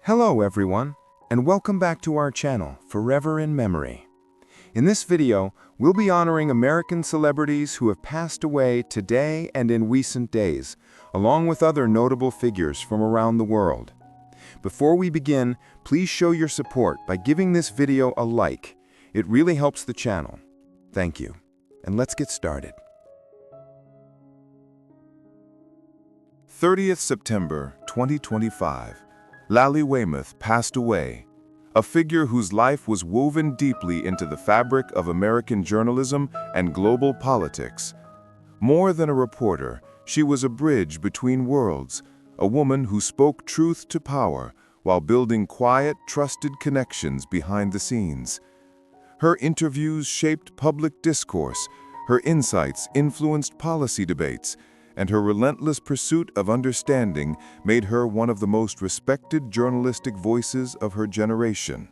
Hello everyone, and welcome back to our channel, Forever in Memory. In this video, we'll be honoring American celebrities who have passed away today and in recent days, along with other notable figures from around the world. Before we begin, please show your support by giving this video a like. It really helps the channel. Thank you. And let's get started. 30th September 2025. Lally Weymouth passed away, a figure whose life was woven deeply into the fabric of American journalism and global politics. More than a reporter, she was a bridge between worlds, a woman who spoke truth to power while building quiet, trusted connections behind the scenes. Her interviews shaped public discourse, her insights influenced policy debates, and her relentless pursuit of understanding made her one of the most respected journalistic voices of her generation.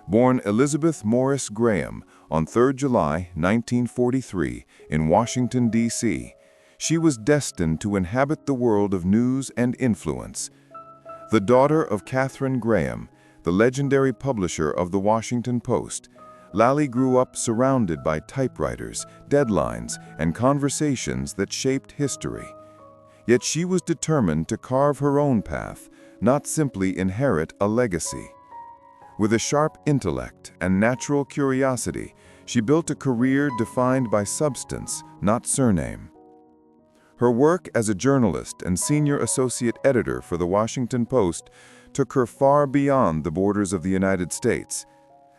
Born Elizabeth Morris Graham on 3 July 1943 in Washington, D.C., she was destined to inhabit the world of news and influence. The daughter of Katharine Graham, the legendary publisher of the Washington Post, Lally grew up surrounded by typewriters, deadlines, and conversations that shaped history. Yet she was determined to carve her own path, not simply inherit a legacy. With a sharp intellect and natural curiosity, she built a career defined by substance, not surname. Her work as a journalist and senior associate editor for the Washington Post took her far beyond the borders of the United States.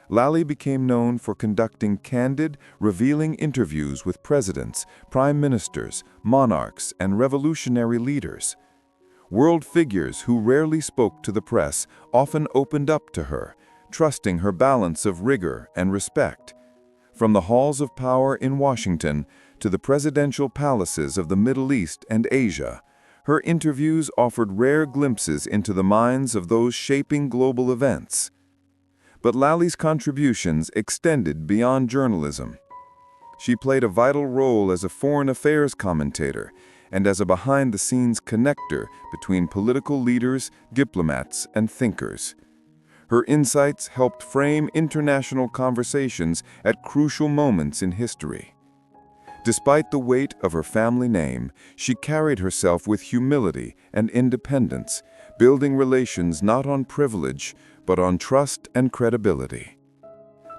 Lally became known for conducting candid, revealing interviews with presidents, prime ministers, monarchs, and revolutionary leaders. World figures who rarely spoke to the press often opened up to her, trusting her balance of rigor and respect. From the halls of power in Washington to the presidential palaces of the Middle East and Asia, her interviews offered rare glimpses into the minds of those shaping global events. But Lally's contributions extended beyond journalism. She played a vital role as a foreign affairs commentator and as a behind-the-scenes connector between political leaders, diplomats, and thinkers. Her insights helped frame international conversations at crucial moments in history. Despite the weight of her family name, she carried herself with humility and independence, building relations not on privilege, but on trust and credibility.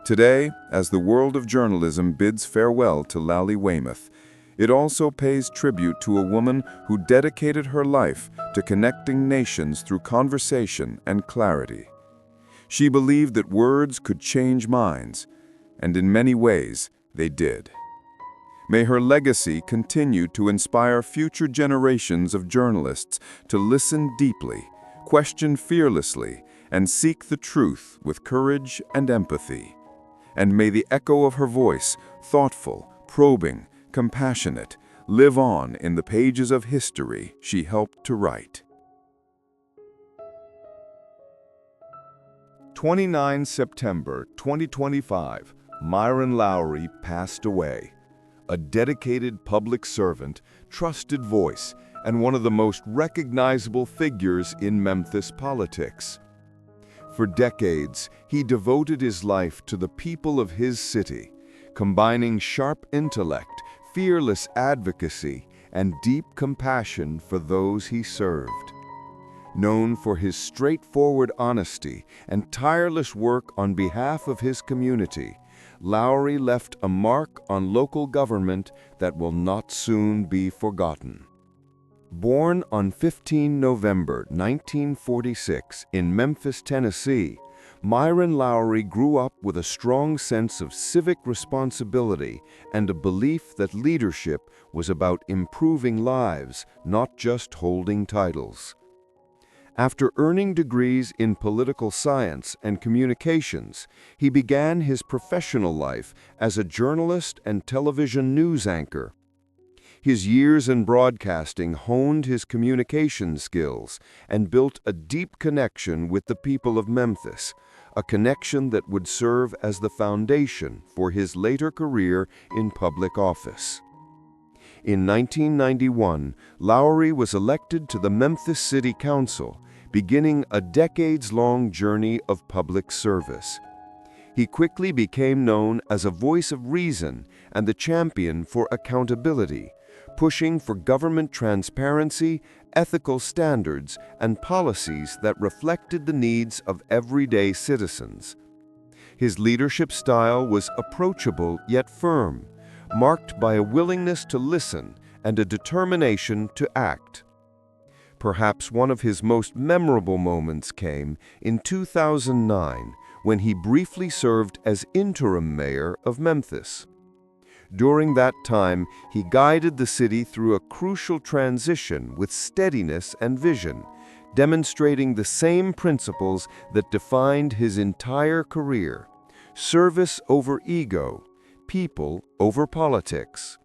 Today, as the world of journalism bids farewell to Lally Weymouth, it also pays tribute to a woman who dedicated her life to connecting nations through conversation and clarity. She believed that words could change minds, and in many ways, they did. May her legacy continue to inspire future generations of journalists to listen deeply, question fearlessly, and seek the truth with courage and empathy. And may the echo of her voice, thoughtful, probing, compassionate, live on in the pages of history she helped to write. 29 September 2025, Myron Lowery passed away. A dedicated public servant, trusted voice, and one of the most recognizable figures in Memphis politics. For decades, he devoted his life to the people of his city, combining sharp intellect, fearless advocacy, and deep compassion for those he served. Known for his straightforward honesty and tireless work on behalf of his community, Lowery left a mark on local government that will not soon be forgotten. Born on 15 November 1946 in Memphis, Tennessee, Myron Lowery grew up with a strong sense of civic responsibility and a belief that leadership was about improving lives, not just holding titles. After earning degrees in political science and communications, he began his professional life as a journalist and television news anchor. His years in broadcasting honed his communication skills and built a deep connection with the people of Memphis, a connection that would serve as the foundation for his later career in public office. In 1991, Lowery was elected to the Memphis City Council, beginning a decades-long journey of public service. He quickly became known as a voice of reason and the champion for accountability, pushing for government transparency, ethical standards, and policies that reflected the needs of everyday citizens. His leadership style was approachable yet firm, marked by a willingness to listen and a determination to act. Perhaps one of his most memorable moments came in 2009, when he briefly served as interim mayor of Memphis. During that time, he guided the city through a crucial transition with steadiness and vision, demonstrating the same principles that defined his entire career: service over ego, people over politics.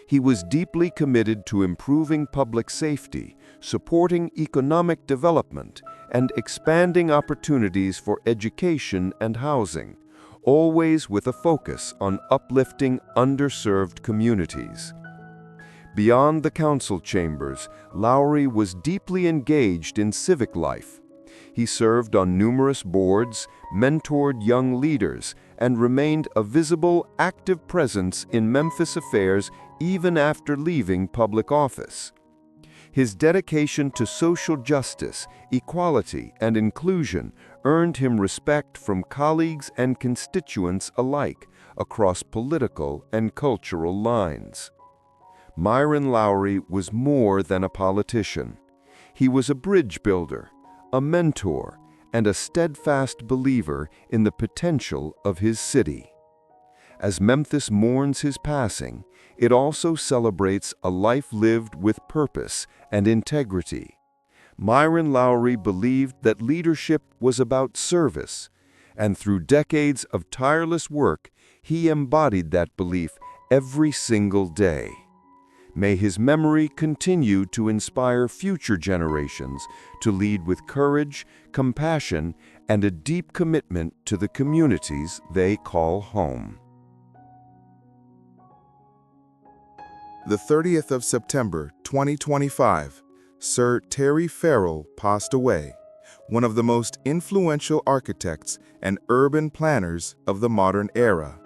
He was deeply committed to improving public safety, supporting economic development, and expanding opportunities for education and housing, always with a focus on uplifting underserved communities. Beyond the council chambers, Lowry was deeply engaged in civic life. He served on numerous boards, mentored young leaders, and remained a visible, active presence in Memphis affairs even after leaving public office. His dedication to social justice, equality, and inclusion earned him respect from colleagues and constituents alike across political and cultural lines. Myron Lowry was more than a politician. He was a bridge builder, a mentor, and a steadfast believer in the potential of his city. As Memphis mourns his passing, it also celebrates a life lived with purpose and integrity. Myron Lowry believed that leadership was about service, and through decades of tireless work, he embodied that belief every single day. May his memory continue to inspire future generations to lead with courage, compassion, and a deep commitment to the communities they call home. The 30th of September, 2025, Sir Terry Farrell passed away, one of the most influential architects and urban planners of the modern era.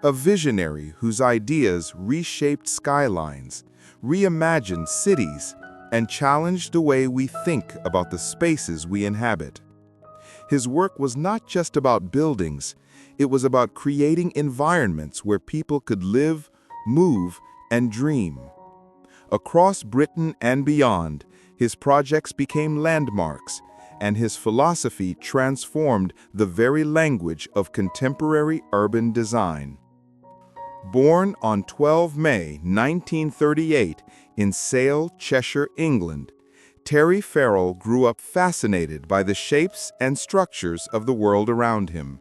A visionary whose ideas reshaped skylines, reimagined cities, and challenged the way we think about the spaces we inhabit. His work was not just about buildings, it was about creating environments where people could live, move, and dream. Across Britain and beyond, his projects became landmarks, and his philosophy transformed the very language of contemporary urban design. Born on 12 May 1938 in Sale, Cheshire, England, Terry Farrell grew up fascinated by the shapes and structures of the world around him.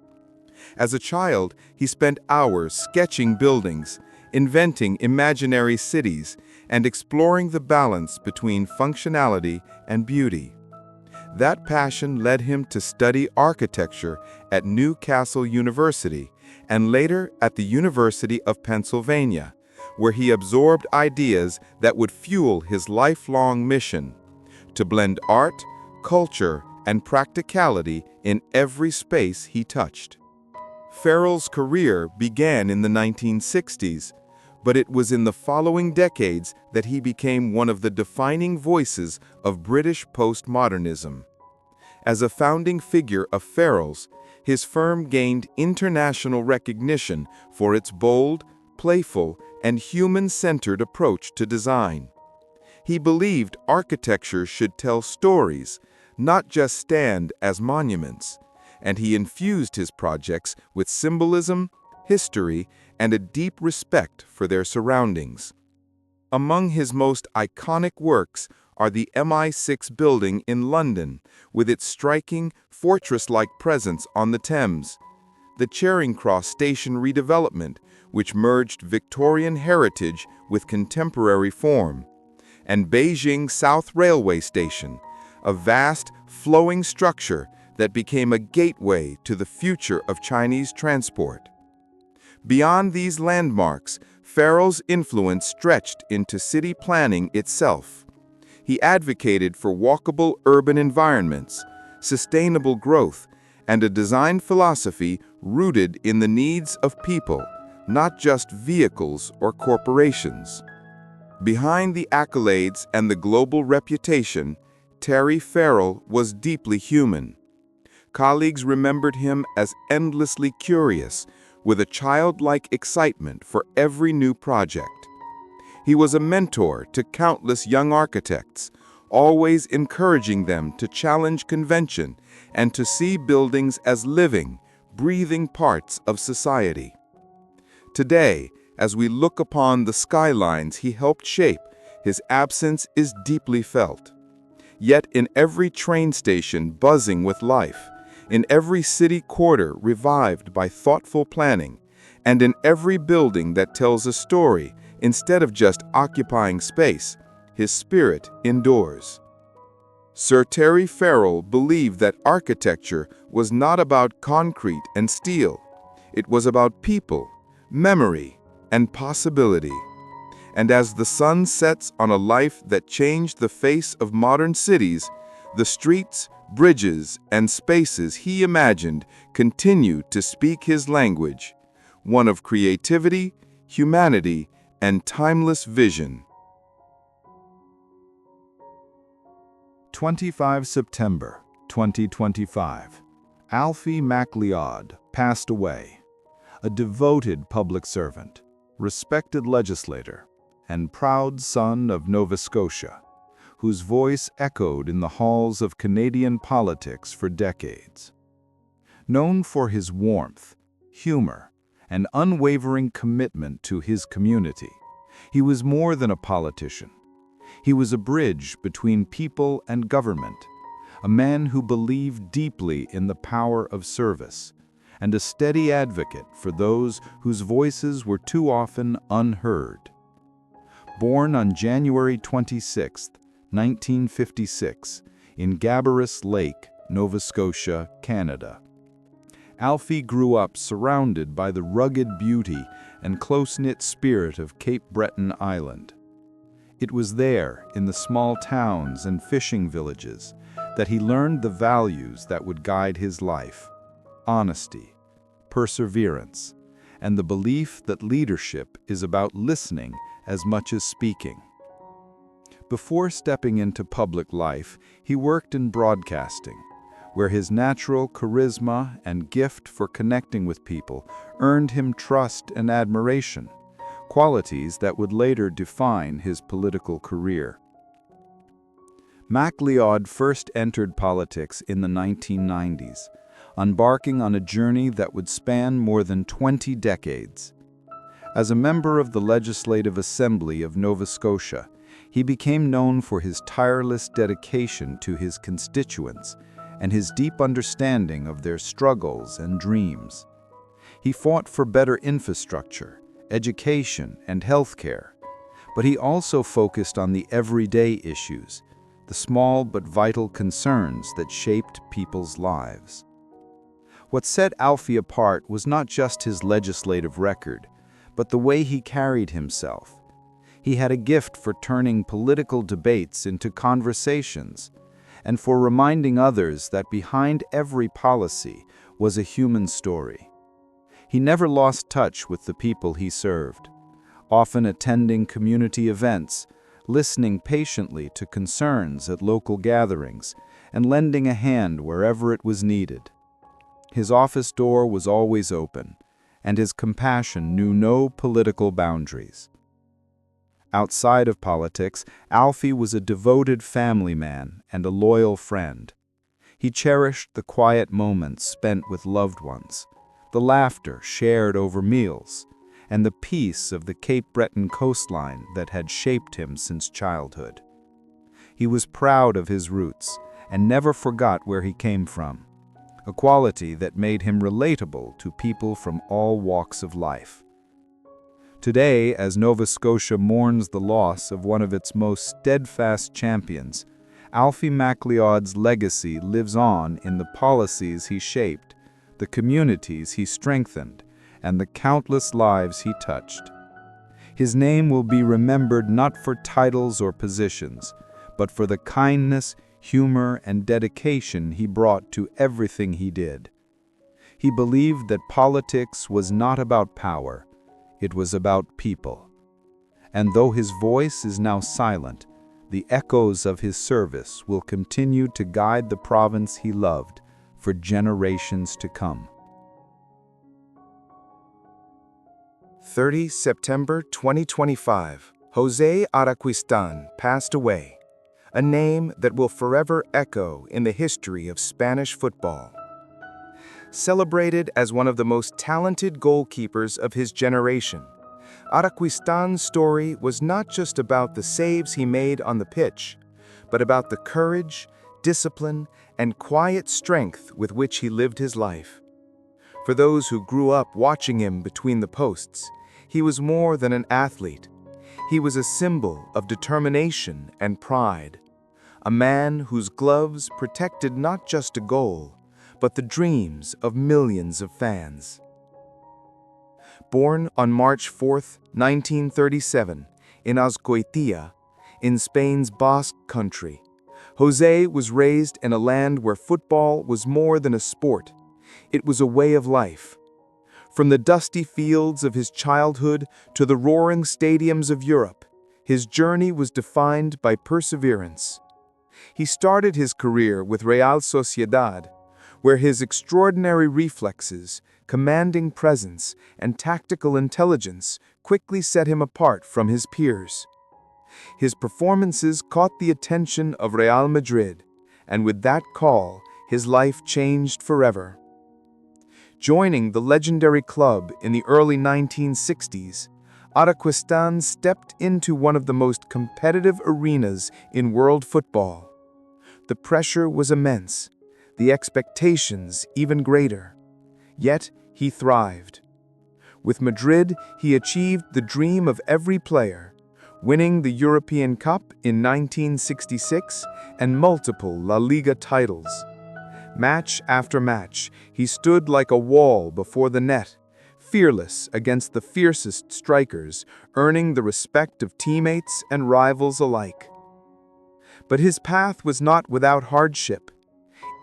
As a child, he spent hours sketching buildings, inventing imaginary cities, and exploring the balance between functionality and beauty. That passion led him to study architecture at Newcastle University and later at the University of Pennsylvania, where he absorbed ideas that would fuel his lifelong mission: to blend art, culture, and practicality in every space he touched. Farrell's career began in the 1960s, but it was in the following decades that he became one of the defining voices of British postmodernism. As a founding figure of Farrell's, his firm gained international recognition for its bold, playful, and human-centered approach to design. He believed architecture should tell stories, not just stand as monuments, and he infused his projects with symbolism, history, and a deep respect for their surroundings. Among his most iconic works are the MI6 building in London, with its striking, fortress-like presence on the Thames, the Charing Cross station redevelopment, which merged Victorian heritage with contemporary form, and Beijing South Railway Station, a vast, flowing structure that became a gateway to the future of Chinese transport. Beyond these landmarks, Farrell's influence stretched into city planning itself. He advocated for walkable urban environments, sustainable growth, and a design philosophy rooted in the needs of people, not just vehicles or corporations. Behind the accolades and the global reputation, Terry Farrell was deeply human. Colleagues remembered him as endlessly curious, with a childlike excitement for every new project. He was a mentor to countless young architects, always encouraging them to challenge convention and to see buildings as living, breathing parts of society. Today, as we look upon the skylines he helped shape, his absence is deeply felt. Yet in every train station buzzing with life, in every city quarter revived by thoughtful planning, and in every building that tells a story instead of just occupying space, his spirit endures. Sir Terry Farrell believed that architecture was not about concrete and steel. It was about people, memory, and possibility. And as the sun sets on a life that changed the face of modern cities, the streets, bridges, and spaces he imagined continue to speak his language, one of creativity, humanity, and timeless vision. 25 September 2025. Alfie MacLeod passed away, a devoted public servant, respected legislator, and proud son of Nova Scotia, whose voice echoed in the halls of Canadian politics for decades. Known for his warmth, humor, and unwavering commitment to his community, he was more than a politician. He was a bridge between people and government, a man who believed deeply in the power of service, and a steady advocate for those whose voices were too often unheard. Born on January 26, 1956, in Gabarus Lake, Nova Scotia, Canada. Alfie grew up surrounded by the rugged beauty and close-knit spirit of Cape Breton Island. It was there, in the small towns and fishing villages, that he learned the values that would guide his life: honesty, perseverance, and the belief that leadership is about listening as much as speaking. Before stepping into public life, he worked in broadcasting, where his natural charisma and gift for connecting with people earned him trust and admiration, qualities that would later define his political career. MacLeod first entered politics in the 1990s, embarking on a journey that would span more than 20 decades. As a member of the Legislative Assembly of Nova Scotia, he became known for his tireless dedication to his constituents and his deep understanding of their struggles and dreams. He fought for better infrastructure, education, and healthcare, but he also focused on the everyday issues, the small but vital concerns that shaped people's lives. What set Alfie apart was not just his legislative record, but the way he carried himself. He had a gift for turning political debates into conversations, and for reminding others that behind every policy was a human story. He never lost touch with the people he served, often attending community events, listening patiently to concerns at local gatherings, and lending a hand wherever it was needed. His office door was always open, and his compassion knew no political boundaries. Outside of politics, Alfie was a devoted family man and a loyal friend. He cherished the quiet moments spent with loved ones, the laughter shared over meals, and the peace of the Cape Breton coastline that had shaped him since childhood. He was proud of his roots and never forgot where he came from, a quality that made him relatable to people from all walks of life. Today, as Nova Scotia mourns the loss of one of its most steadfast champions, Alfie MacLeod's legacy lives on in the policies he shaped, the communities he strengthened, and the countless lives he touched. His name will be remembered not for titles or positions, but for the kindness, humor, and dedication he brought to everything he did. He believed that politics was not about power, it was about people. And though his voice is now silent, the echoes of his service will continue to guide the province he loved for generations to come. 30 September 2025, José Araquistan passed away, a name that will forever echo in the history of Spanish football. Celebrated as one of the most talented goalkeepers of his generation, Araquistan's story was not just about the saves he made on the pitch, but about the courage, discipline, and quiet strength with which he lived his life. For those who grew up watching him between the posts, he was more than an athlete. He was a symbol of determination and pride, a man whose gloves protected not just a goal, but the dreams of millions of fans. Born on March 4, 1937, in Azkoitia, in Spain's Basque country, José was raised in a land where football was more than a sport. It was a way of life. From the dusty fields of his childhood to the roaring stadiums of Europe, his journey was defined by perseverance. He started his career with Real Sociedad, where his extraordinary reflexes, commanding presence, and tactical intelligence quickly set him apart from his peers. His performances caught the attention of Real Madrid, and with that call, his life changed forever. Joining the legendary club in the early 1960s, Araquistan stepped into one of the most competitive arenas in world football. The pressure was immense, the expectations even greater. Yet he thrived. With Madrid, he achieved the dream of every player, winning the European Cup in 1966 and multiple La Liga titles. Match after match, he stood like a wall before the net, fearless against the fiercest strikers, earning the respect of teammates and rivals alike. But his path was not without hardship.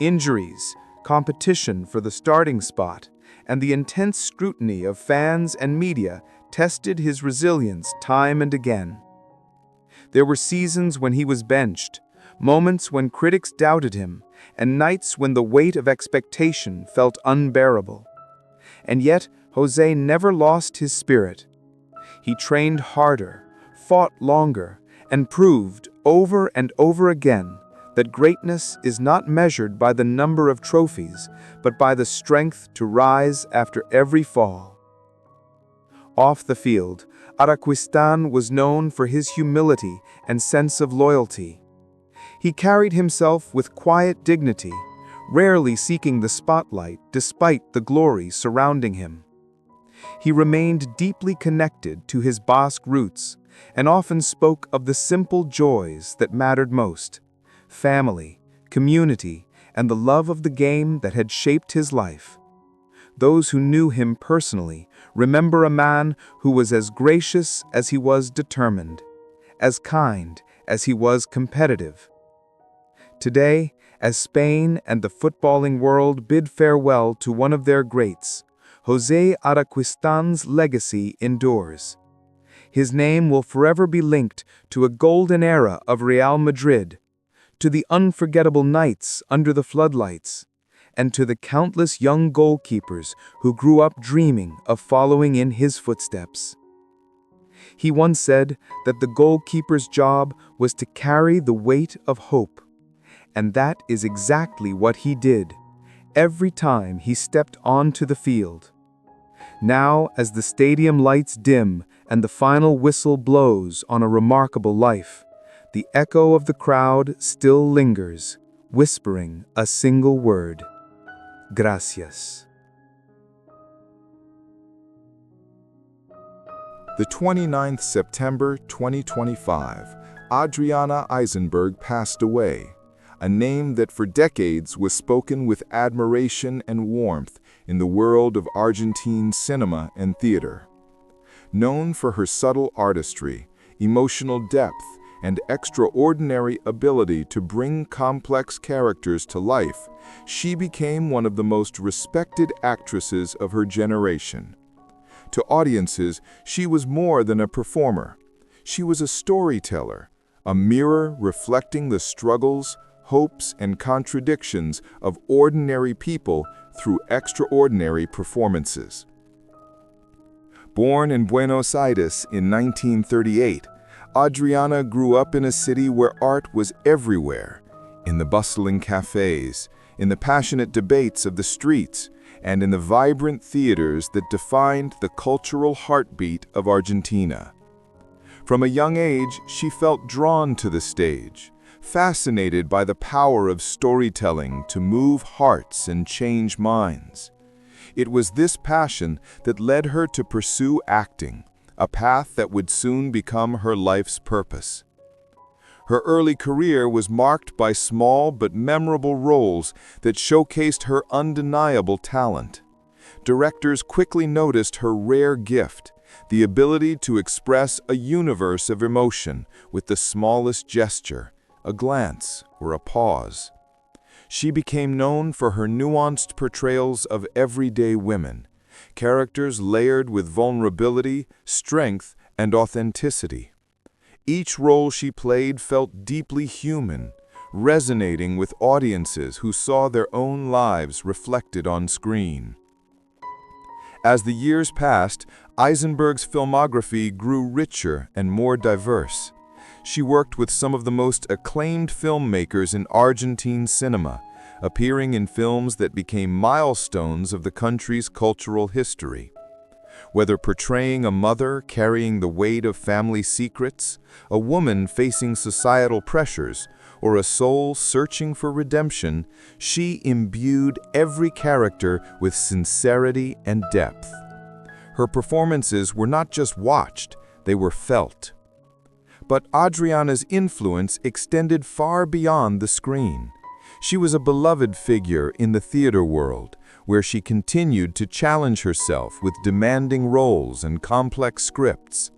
Injuries, competition for the starting spot, and the intense scrutiny of fans and media tested his resilience time and again. There were seasons when he was benched, moments when critics doubted him, and nights when the weight of expectation felt unbearable. And yet, José never lost his spirit. He trained harder, fought longer, and proved over and over again that greatness is not measured by the number of trophies, but by the strength to rise after every fall. Off the field, Araquistan was known for his humility and sense of loyalty. He carried himself with quiet dignity, rarely seeking the spotlight despite the glory surrounding him. He remained deeply connected to his Basque roots and often spoke of the simple joys that mattered most: family, community, and the love of the game that had shaped his life. Those who knew him personally remember a man who was as gracious as he was determined, as kind as he was competitive. Today, as Spain and the footballing world bid farewell to one of their greats, José Araquistan's legacy endures. His name will forever be linked to a golden era of Real Madrid, to the unforgettable nights under the floodlights, and to the countless young goalkeepers who grew up dreaming of following in his footsteps. He once said that the goalkeeper's job was to carry the weight of hope, and that is exactly what he did every time he stepped onto the field. Now, as the stadium lights dim and the final whistle blows on a remarkable life, the echo of the crowd still lingers, whispering a single word: Gracias. The 29th September 2025, Adriana Eisenberg passed away, a name that for decades was spoken with admiration and warmth in the world of Argentine cinema and theater. Known for her subtle artistry, emotional depth, and extraordinary ability to bring complex characters to life, she became one of the most respected actresses of her generation. To audiences, she was more than a performer. She was a storyteller, a mirror reflecting the struggles, hopes, and contradictions of ordinary people through extraordinary performances. Born in Buenos Aires in 1938, Adriana grew up in a city where art was everywhere, in the bustling cafes, in the passionate debates of the streets, and in the vibrant theaters that defined the cultural heartbeat of Argentina. From a young age, she felt drawn to the stage, fascinated by the power of storytelling to move hearts and change minds. It was this passion that led her to pursue acting, a path that would soon become her life's purpose. Her early career was marked by small but memorable roles that showcased her undeniable talent. Directors quickly noticed her rare gift, the ability to express a universe of emotion with the smallest gesture, a glance, or a pause. She became known for her nuanced portrayals of everyday women, characters layered with vulnerability, strength, and authenticity. Each role she played felt deeply human, resonating with audiences who saw their own lives reflected on screen. As the years passed, Eisenberg's filmography grew richer and more diverse. She worked with some of the most acclaimed filmmakers in Argentine cinema, appearing in films that became milestones of the country's cultural history. Whether portraying a mother carrying the weight of family secrets, a woman facing societal pressures, or a soul searching for redemption, she imbued every character with sincerity and depth. Her performances were not just watched, they were felt. But Adriana's influence extended far beyond the screen. She was a beloved figure in the theater world, where she continued to challenge herself with demanding roles and complex scripts.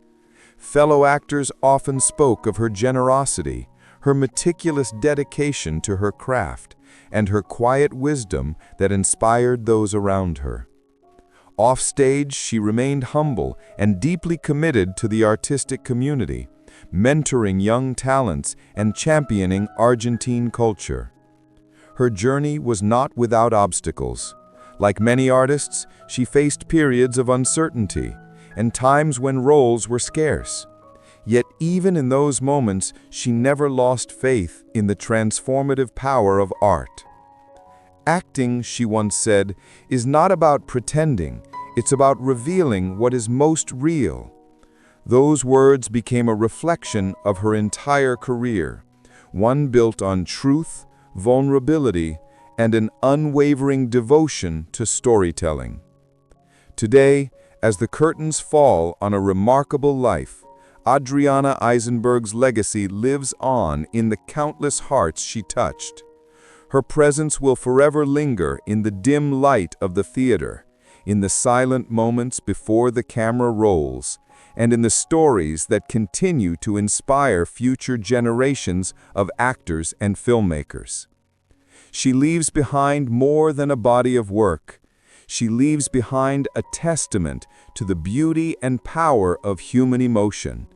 Fellow actors often spoke of her generosity, her meticulous dedication to her craft, and her quiet wisdom that inspired those around her. Offstage, she remained humble and deeply committed to the artistic community, mentoring young talents and championing Argentine culture. Her journey was not without obstacles. Like many artists, she faced periods of uncertainty and times when roles were scarce. Yet even in those moments, she never lost faith in the transformative power of art. Acting, she once said, is not about pretending, it's about revealing what is most real. Those words became a reflection of her entire career, one built on truth, vulnerability, and an unwavering devotion to storytelling. Today, as the curtains fall on a remarkable life, Adriana Eisenberg's legacy lives on in the countless hearts she touched. Her presence will forever linger in the dim light of the theater, in the silent moments before the camera rolls, and in the stories that continue to inspire future generations of actors and filmmakers. She leaves behind more than a body of work. She leaves behind a testament to the beauty and power of human emotion.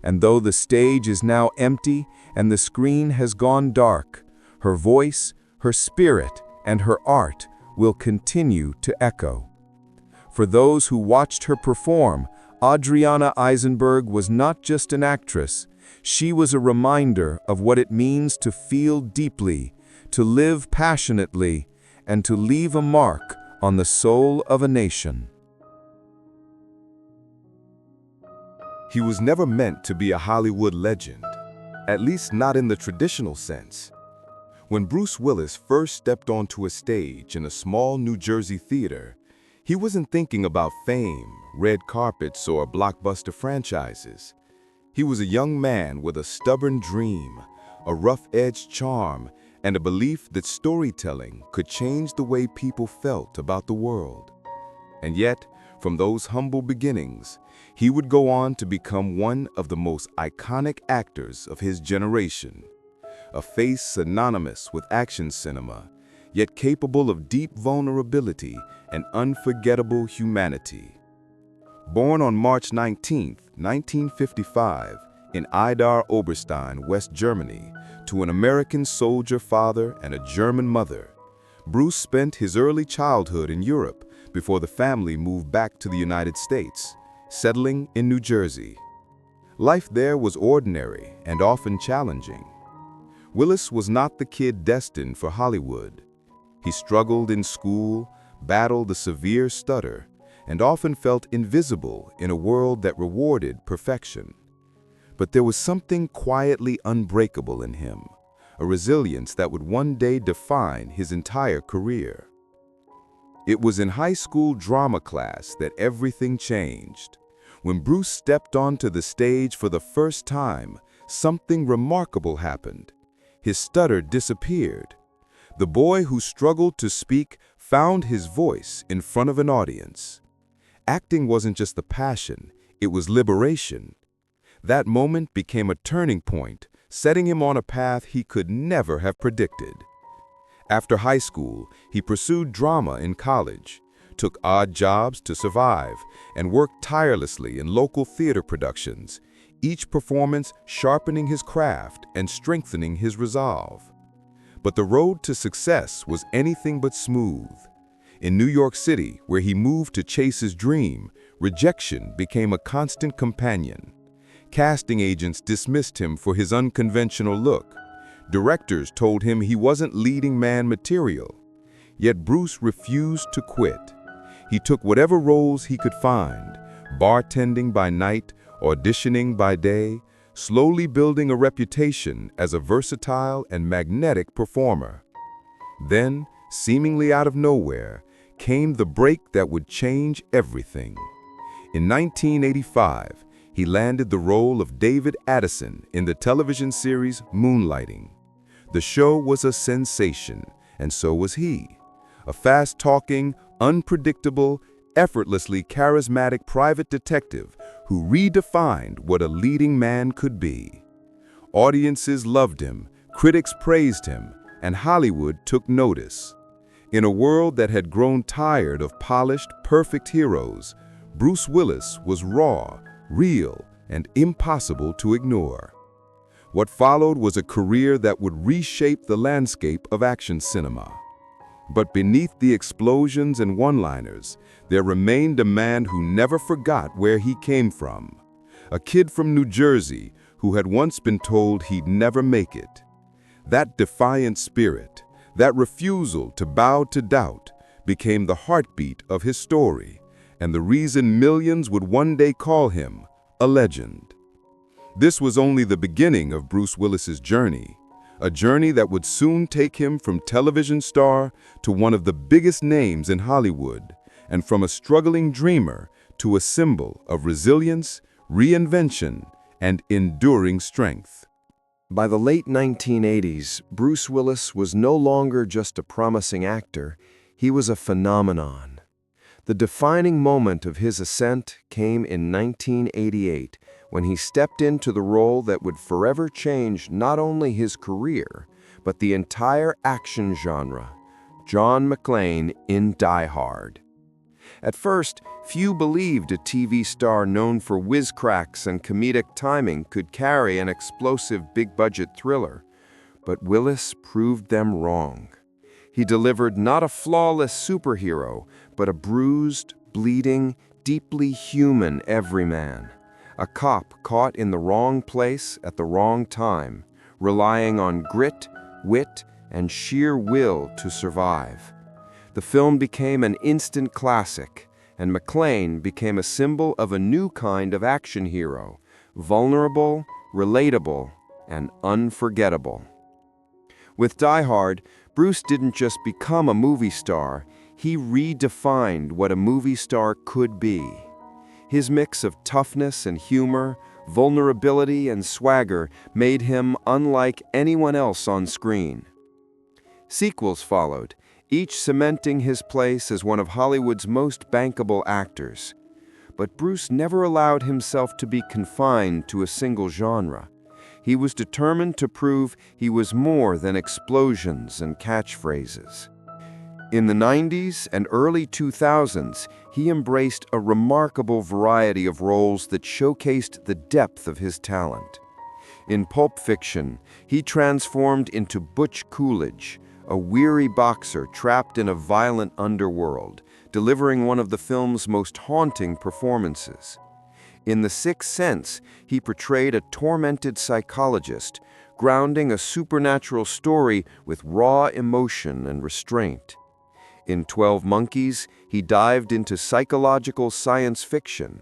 And though the stage is now empty and the screen has gone dark, her voice, her spirit, and her art will continue to echo. For those who watched her perform, Adriana Eisenberg was not just an actress, she was a reminder of what it means to feel deeply, to live passionately, and to leave a mark on the soul of a nation. He was never meant to be a Hollywood legend, at least not in the traditional sense. When Bruce Willis first stepped onto a stage in a small New Jersey theater, he wasn't thinking about fame, red carpets, or blockbuster franchises. He was a young man with a stubborn dream, a rough-edged charm, and a belief that storytelling could change the way people felt about the world. And yet, From those humble beginnings, he would go on to become one of the most iconic actors of his generation, a face synonymous with action cinema, yet capable of deep vulnerability and unforgettable humanity. Born on March 19, 1955, in Idar Oberstein, West Germany, to an American soldier father and a German mother, Bruce spent his early childhood in Europe before the family moved back to the United States, settling in New Jersey. Life there was ordinary and often challenging. Willis was not the kid destined for Hollywood. He struggled in school, battled a severe stutter, and often felt invisible in a world that rewarded perfection. But there was something quietly unbreakable in him, a resilience that would one day define his entire career. It was in high school drama class that everything changed. When Bruce stepped onto the stage for the first time, something remarkable happened. His stutter disappeared. The boy who struggled to speak found his voice in front of an audience. Acting wasn't just a passion, it was liberation. That moment became a turning point, setting him on a path he could never have predicted. After high school, he pursued drama in college, took odd jobs to survive, and worked tirelessly in local theater productions, each performance sharpening his craft and strengthening his resolve. But the road to success was anything but smooth. In New York City, where he moved to chase his dream, rejection became a constant companion. Casting agents dismissed him for his unconventional look. Directors told him he wasn't leading man material. Yet Bruce refused to quit. He took whatever roles he could find, bartending by night, auditioning by day, slowly building a reputation as a versatile and magnetic performer. Then, seemingly out of nowhere, came the break that would change everything. In 1985, he landed the role of David Addison in the television series Moonlighting. The show was a sensation, and so was he. A fast-talking, unpredictable, effortlessly charismatic private detective who redefined what a leading man could be. Audiences loved him, critics praised him, and Hollywood took notice. In a world that had grown tired of polished, perfect heroes, Bruce Willis was raw, real, and impossible to ignore. What followed was a career that would reshape the landscape of action cinema. But beneath the explosions and one-liners, there remained a man who never forgot where he came from. A kid from New Jersey who had once been told he'd never make it. That defiant spirit, that refusal to bow to doubt, became the heartbeat of his story, and the reason millions would one day call him a legend. This was only the beginning of Bruce Willis's journey, a journey that would soon take him from television star to one of the biggest names in Hollywood, and from a struggling dreamer to a symbol of resilience, reinvention, and enduring strength. By the late 1980s, Bruce Willis was no longer just a promising actor, he was a phenomenon. The defining moment of his ascent came in 1988, when he stepped into the role that would forever change not only his career, but the entire action genre, John McClane in Die Hard. At first, few believed a TV star known for whiz-cracks and comedic timing could carry an explosive big-budget thriller, but Willis proved them wrong. He delivered not a flawless superhero, but a bruised, bleeding, deeply human everyman. A cop caught in the wrong place at the wrong time, relying on grit, wit, and sheer will to survive. The film became an instant classic, and McClane became a symbol of a new kind of action hero, vulnerable, relatable, and unforgettable. With Die Hard, Bruce didn't just become a movie star, he redefined what a movie star could be. His mix of toughness and humor, vulnerability and swagger made him unlike anyone else on screen. Sequels followed, each cementing his place as one of Hollywood's most bankable actors. But Bruce never allowed himself to be confined to a single genre. He was determined to prove he was more than explosions and catchphrases. In the 90s and early 2000s, he embraced a remarkable variety of roles that showcased the depth of his talent. In Pulp Fiction, he transformed into Butch Coolidge, a weary boxer trapped in a violent underworld, delivering one of the film's most haunting performances. In The Sixth Sense, he portrayed a tormented psychologist, grounding a supernatural story with raw emotion and restraint. In 12 Monkeys, he dived into psychological science fiction,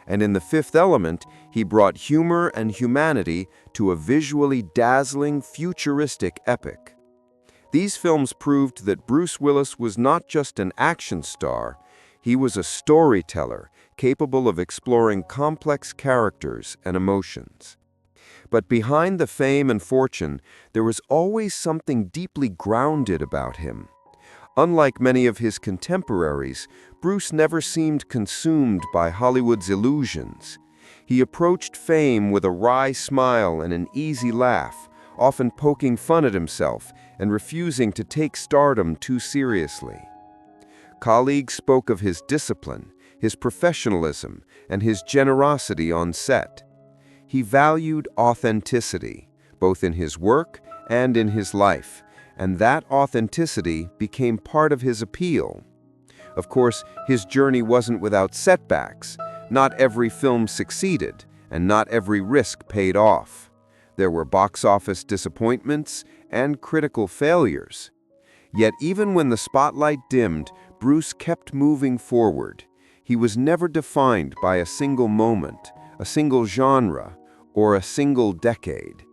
and in The Fifth Element, he brought humor and humanity to a visually dazzling, futuristic epic. These films proved that Bruce Willis was not just an action star, he was a storyteller capable of exploring complex characters and emotions. But behind the fame and fortune, there was always something deeply grounded about him. Unlike many of his contemporaries, Bruce never seemed consumed by Hollywood's illusions. He approached fame with a wry smile and an easy laugh, often poking fun at himself and refusing to take stardom too seriously. Colleagues spoke of his discipline, his professionalism, and his generosity on set. He valued authenticity, both in his work and in his life, and that authenticity became part of his appeal. Of course, his journey wasn't without setbacks. Not every film succeeded, and not every risk paid off. There were box office disappointments and critical failures. Yet even when the spotlight dimmed, Bruce kept moving forward. He was never defined by a single moment, a single genre, or a single decade.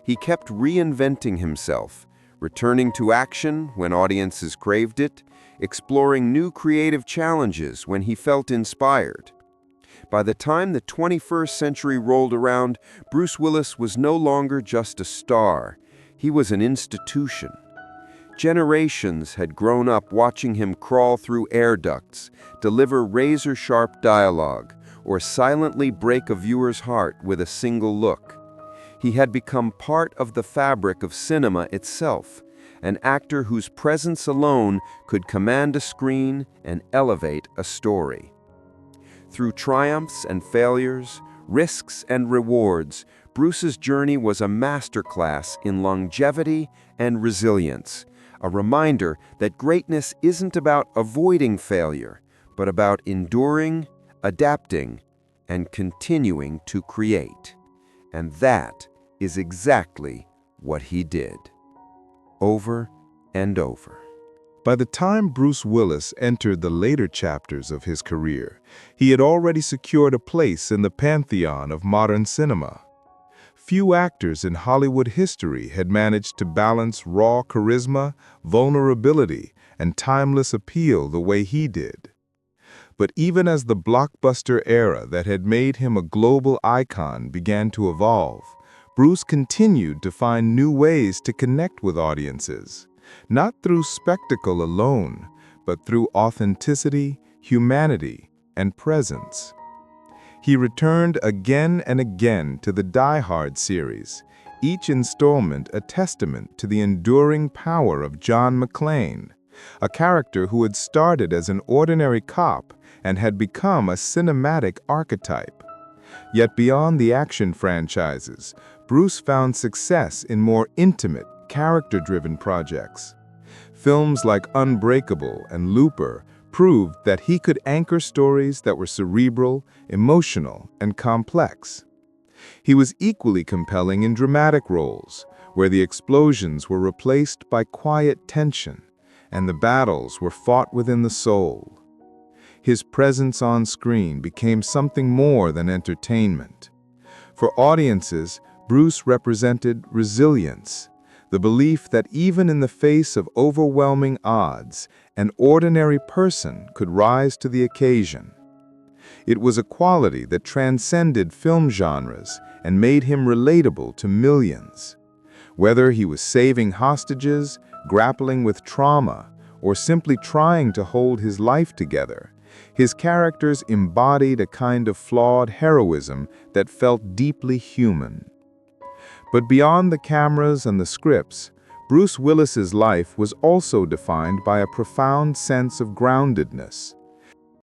He kept reinventing himself, returning to action when audiences craved it, exploring new creative challenges when he felt inspired. By the time the 21st century rolled around, Bruce Willis was no longer just a star. He was an institution. Generations had grown up watching him crawl through air ducts, deliver razor-sharp dialogue, or silently break a viewer's heart with a single look. He had become part of the fabric of cinema itself, an actor whose presence alone could command a screen and elevate a story. Through triumphs and failures, risks and rewards, Bruce's journey was a masterclass in longevity and resilience, a reminder that greatness isn't about avoiding failure, but about enduring, adapting, and continuing to create. And that is exactly what he did. Over and over. By the time Bruce Willis entered the later chapters of his career, he had already secured a place in the pantheon of modern cinema. Few actors in Hollywood history had managed to balance raw charisma, vulnerability, and timeless appeal the way he did. But even as the blockbuster era that had made him a global icon began to evolve, Bruce continued to find new ways to connect with audiences, not through spectacle alone, but through authenticity, humanity, and presence. He returned again and again to the Die Hard series, each installment a testament to the enduring power of John McClane, a character who had started as an ordinary cop and had become a cinematic archetype. Yet beyond the action franchises, Bruce found success in more intimate, character-driven projects. Films like Unbreakable and Looper proved that he could anchor stories that were cerebral, emotional, and complex. He was equally compelling in dramatic roles, where the explosions were replaced by quiet tension, and the battles were fought within the soul. His presence on screen became something more than entertainment. For audiences, Bruce represented resilience, the belief that even in the face of overwhelming odds, an ordinary person could rise to the occasion. It was a quality that transcended film genres and made him relatable to millions. Whether he was saving hostages, grappling with trauma, or simply trying to hold his life together. His characters embodied a kind of flawed heroism that felt deeply human. But beyond the cameras and the scripts, Bruce Willis's life was also defined by a profound sense of groundedness.